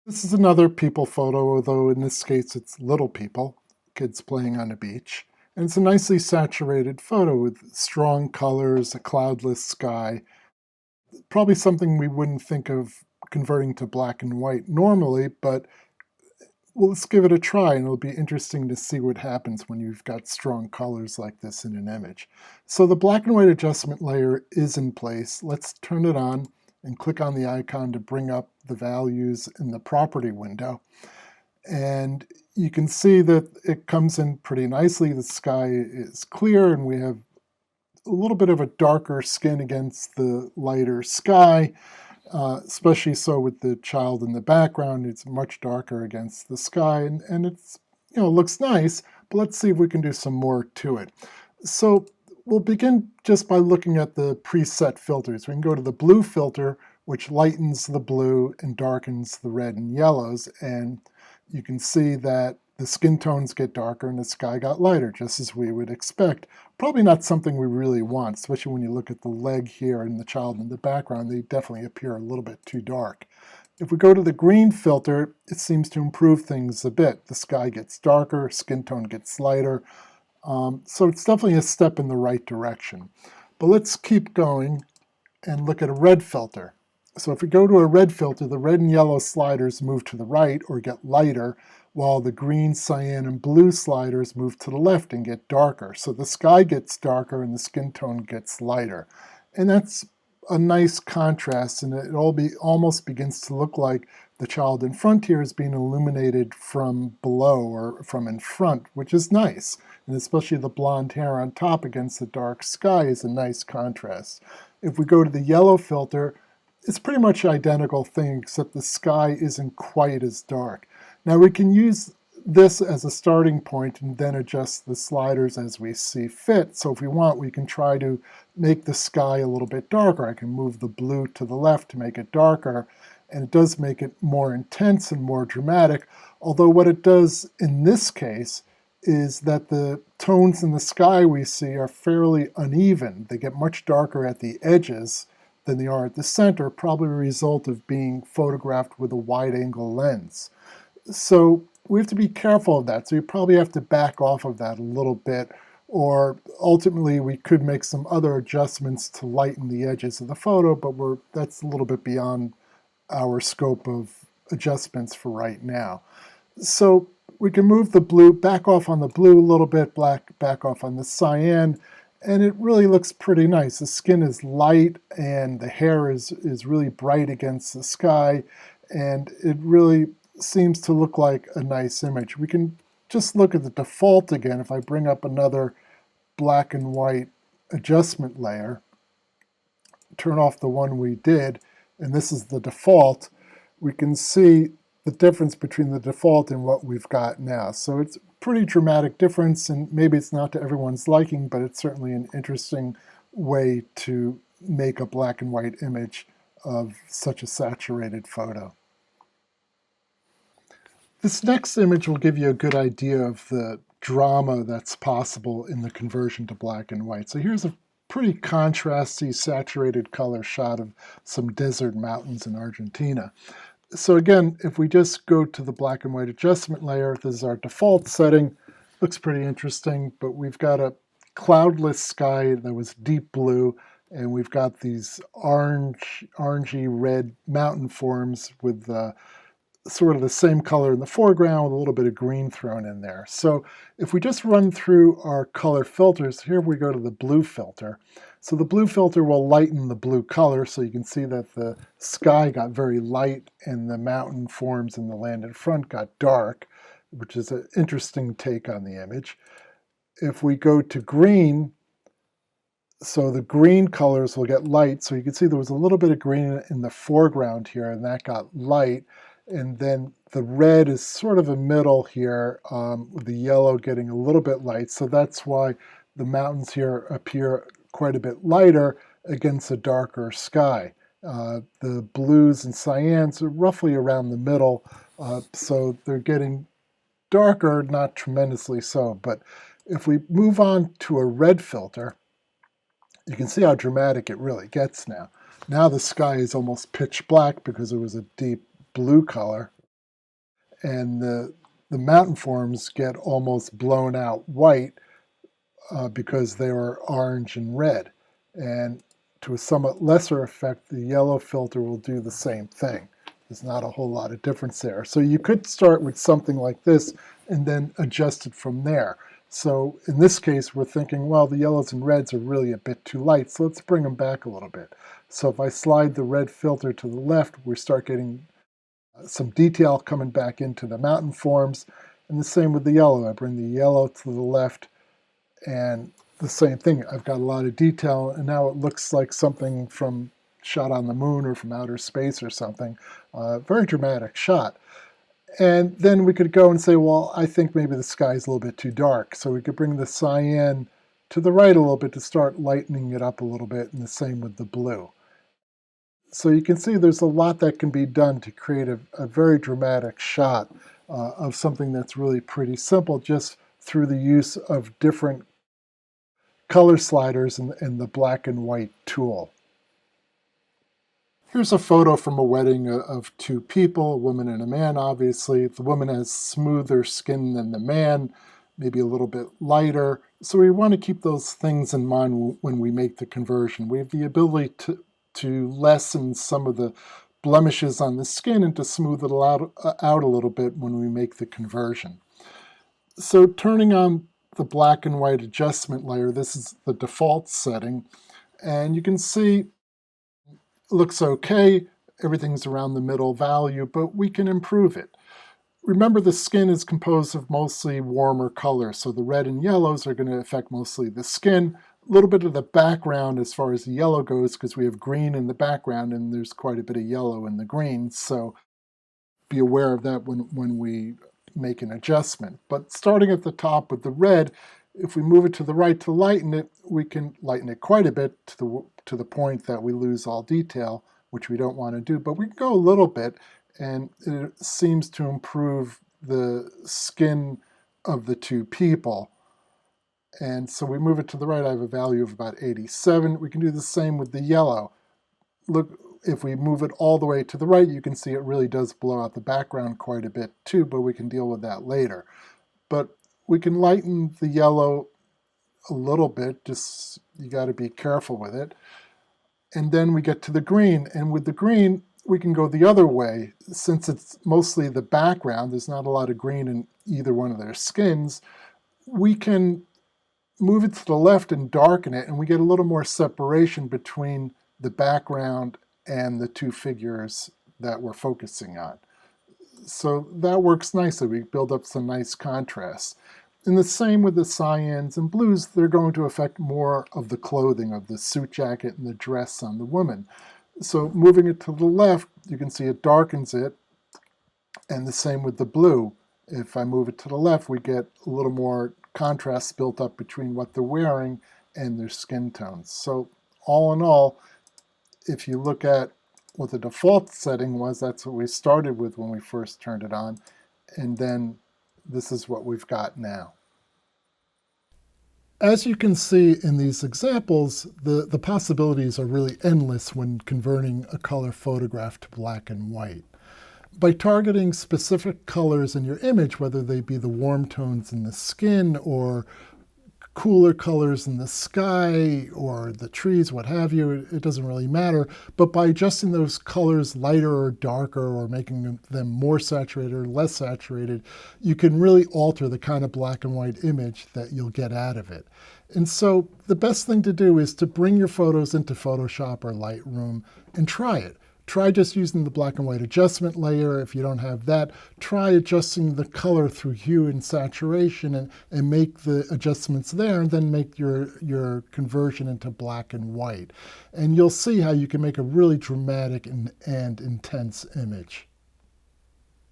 This is another people photo, although in this case it's little people, kids playing on a beach. And it's a nicely saturated photo with strong colors, a cloudless sky. Probably something we wouldn't think of converting to black and white normally, but well, let's give it a try, and it'll be interesting to see what happens when you've got strong colors like this in an image. So the black and white adjustment layer is in place. Let's turn it on and click on the icon to bring up the values in the property window. And you can see that it comes in pretty nicely. The sky is clear, and we have a little bit of a darker skin against the lighter sky. Especially so with the child in the background. It's much darker against the sky, and it's, looks nice, but let's see if we can do some more to it. So we'll begin just by looking at the preset filters. We can go to the blue filter, which lightens the blue and darkens the red and yellows, and you can see that the skin tones get darker and the sky got lighter, just as we would expect. Probably not something we really want, especially when you look at the leg here and the child in the background. They definitely appear a little bit too dark. If we go to the green filter, it seems to improve things a bit. The sky gets darker, skin tone gets lighter. So it's definitely a step in the right direction. But let's keep going and look at a red filter. So if we go to a red filter, the red and yellow sliders move to the right or get lighter, while the green, cyan, and blue sliders move to the left and get darker. So the sky gets darker and the skin tone gets lighter. And that's a nice contrast, and it almost begins to look like the child in front here is being illuminated from below or from in front, which is nice. And especially the blonde hair on top against the dark sky is a nice contrast. If we go to the yellow filter, it's pretty much an identical thing, except the sky isn't quite as dark. Now we can use this as a starting point and then adjust the sliders as we see fit. So if we want, we can try to make the sky a little bit darker. I can move the blue to the left to make it darker, and it does make it more intense and more dramatic. Although what it does in this case is that the tones in the sky we see are fairly uneven. They get much darker at the edges than they are at the center, probably a result of being photographed with a wide-angle lens. So we have to be careful of that. So you probably have to back off of that a little bit, or ultimately we could make some other adjustments to lighten the edges of the photo, but that's a little bit beyond our scope of adjustments for right now. So we can move the blue, back off on the blue a little bit, back off on the cyan, and it really looks pretty nice. The skin is light and the hair is really bright against the sky, and it really seems to look like a nice image. We can just look at the default again. If I bring up another black and white adjustment layer, turn off the one we did, and this is the default, we can see the difference between the default and what we've got now. So it's a pretty dramatic difference, and maybe it's not to everyone's liking, but it's certainly an interesting way to make a black and white image of such a saturated photo. This next image will give you a good idea of the drama that's possible in the conversion to black and white. So here's a pretty contrasty, saturated color shot of some desert mountains in Argentina. So again, if we just go to the black and white adjustment layer, this is our default setting. Looks pretty interesting, but we've got a cloudless sky that was deep blue, and we've got these orangey red mountain forms with sort of the same color in the foreground with a little bit of green thrown in there. So if we just run through our color filters, here we go to the blue filter. So the blue filter will lighten the blue color, so you can see that the sky got very light and the mountain forms in the land in front got dark, which is an interesting take on the image. If we go to green, so the green colors will get light, so you can see there was a little bit of green in the foreground here, and that got light. And then the red is sort of a middle here, with the yellow getting a little bit light. So that's why the mountains here appear quite a bit lighter against a darker sky. The blues and cyans are roughly around the middle, so they're getting darker, not tremendously so. But if we move on to a red filter, you can see how dramatic it really gets now. Now the sky is almost pitch black because it was a deep blue color. and the mountain forms get almost blown out white because they were orange and red. And to a somewhat lesser effect, the yellow filter will do the same thing. There's not a whole lot of difference there. So you could start with something like this and then adjust it from there. So in this case, we're thinking, well, the yellows and reds are really a bit too light, so let's bring them back a little bit. So if I slide the red filter to the left, we start getting some detail coming back into the mountain forms. And the same with the yellow. I bring the yellow to the left, and the same thing. I've got a lot of detail, and now it looks like something from shot on the moon or from outer space or something. Very dramatic shot. And then we could go and say, well, I think maybe the sky's a little bit too dark. So we could bring the cyan to the right a little bit to start lightening it up a little bit, and the same with the blue. So you can see there's a lot that can be done to create a very dramatic shot of something that's really pretty simple, just through the use of different color sliders and the black and white tool. Here's a photo from a wedding of two people, a woman and a man, obviously. The woman has smoother skin than the man, maybe a little bit lighter. So we want to keep those things in mind when we make the conversion. We have the ability to lessen some of the blemishes on the skin and to smooth it out a little bit when we make the conversion. So turning on the black and white adjustment layer, this is the default setting, and you can see it looks okay, everything's around the middle value, but we can improve it. Remember, the skin is composed of mostly warmer colors, so the red and yellows are going to affect mostly the skin. A little bit of the background as far as the yellow goes, because we have green in the background and there's quite a bit of yellow in the green, so be aware of that when we make an adjustment. But starting at the top with the red, if we move it to the right to lighten it, we can lighten it quite a bit to the point that we lose all detail, which we don't want to do. But we can go a little bit, and it seems to improve the skin of the two people. And so we move it to the right. I have a value of about 87. We can do the same with the yellow. Look, if we move it all the way to the right, you can see it really does blow out the background quite a bit too, but we can deal with that later. But we can lighten the yellow a little bit, just you got to be careful with it. And then we get to the green, and with the green, we can go the other way. Since it's mostly the background, there's not a lot of green in either one of their skins, we can move it to the left and darken it, and we get a little more separation between the background and the two figures that we're focusing on. So that works nicely. We build up some nice contrast. And the same with the cyans and blues, they're going to affect more of the clothing, of the suit jacket and the dress on the woman. So moving it to the left, you can see it darkens it, and the same with the blue. If I move it to the left, we get a little more contrast built up between what they're wearing and their skin tones. So all in all, if you look at what the default setting was, that's what we started with when we first turned it on, and then this is what we've got now. As you can see in these examples, the possibilities are really endless when converting a color photograph to black and white. By targeting specific colors in your image, whether they be the warm tones in the skin or cooler colors in the sky or the trees, what have you, it doesn't really matter. But by adjusting those colors lighter or darker or making them more saturated or less saturated, you can really alter the kind of black and white image that you'll get out of it. And so the best thing to do is to bring your photos into Photoshop or Lightroom and try it. Try just using the black and white adjustment layer. If you don't have that, try adjusting the color through hue and saturation and make the adjustments there, and then make your conversion into black and white. And you'll see how you can make a really dramatic and intense image.